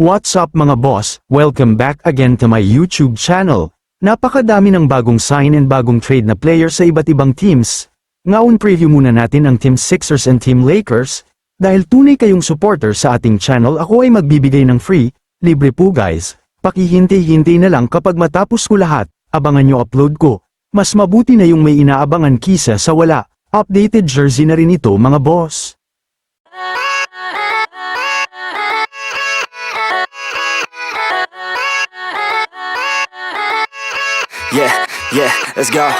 What's up mga boss? Welcome back again to my YouTube channel. Napakadami ng bagong sign and bagong trade na player sa iba't ibang teams. Ngayon preview muna natin ang Team Sixers and Team Lakers. Dahil tunay kayong supporter sa ating channel, ako ay magbibigay ng free, libre po guys. Pakihintay-hintay na lang kapag matapos ko lahat, abangan nyo upload ko. Mas mabuti na yung may inaabangan kisa sa wala. Updated jersey na rin ito mga boss. Yeah, let's go.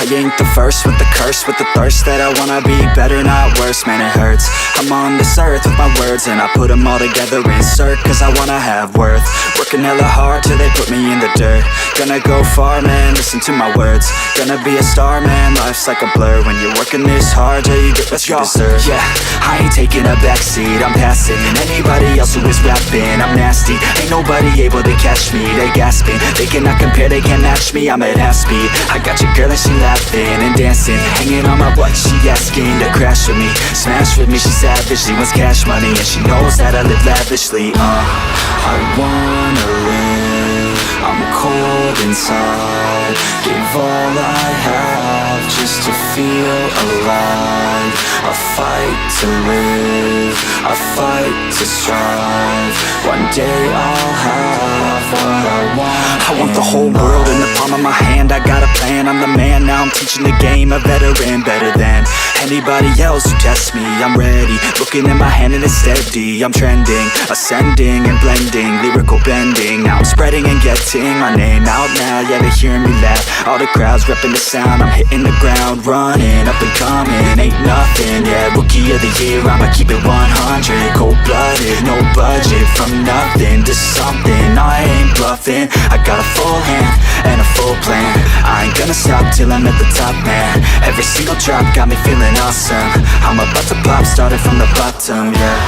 I ain't the first with the curse, with the thirst that I wanna be better, not worse, man it hurts. I'm on this earth with my words and I put them all together, insert, cause I wanna have worth. Working hella hard till they put me in the dirt. Gonna go far, man, listen to my words. Gonna be a star, man, life's like a blur. When you're working this hard till you get what you deserve. Yeah, I ain't taking a backseat, I'm passing anybody else who is rapping. I'm nasty, ain't nobody able to catch me. They gasping, they cannot compare, they can't match me. I'm at half speed, I got your girl and she laughing and dancing, hanging on my butt, she asking to crash with me, smash with me, she savage, she wants cash money, and she knows that I live lavishly. I wanna live, I'm cold inside, give all I have just to feel alive. I fight to live, I fight to strive, one day I'll have what I want. I want the whole world in the palm of my hand, I got a plan, I'm the man, now I'm teaching the game, a veteran, better than anybody else who tests me. I'm ready, looking at my hand and it's steady. I'm trending, ascending and blending, lyrical bending. Now I'm spreading and getting my name out now. Yeah, they hearing me laugh, all the crowds repping the sound. I'm hitting the ground, running, up and coming, ain't nothing. Yeah, rookie of the year, I'ma keep it 100. Cold-blooded, no budget, from nothing to something. I ain't bluffing, I got a full hand and a full plan. I ain't gonna stop till I'm at the top, man. Every single drop got me feeling awesome. I'm about to pop, started from the bottom, yeah.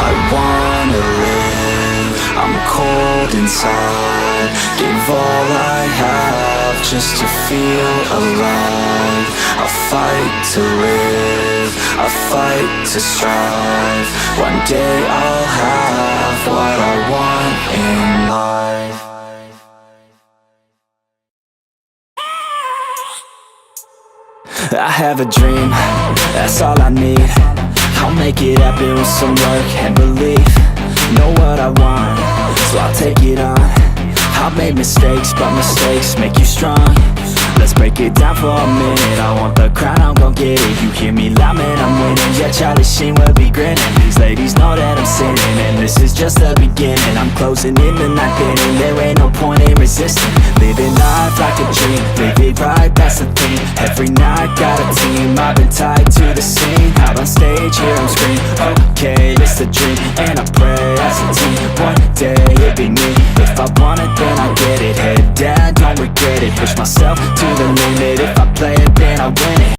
I wanna live, I'm cold inside, give all I have just to feel alive. I fight to live, I fight to strive, one day I'll have what I want in life. I have a dream, that's all I need. I'll make it happen with some work and belief. Know what I want, so I'll take it on. I've made mistakes, but mistakes make you strong. Let's break it down for a minute. I want the crown, I'm gon' get it. You hear me loud, man, I'm winning. Yeah, Charlie Sheen will be grinning. These ladies know that I'm sinning, and this is just the beginning. I'm closing in the ninth inning, there ain't no point in resisting. Living life like a dream, live it right, that's the thing. Every night got a team, I've been tied to the scene. Out on stage, here I'm screaming, okay, it's the dream. And I pray as a team, one day it'll be me. If I want it, then I get it. Head down, don't regret it. Push myself to the limit. If I play it, then I win it.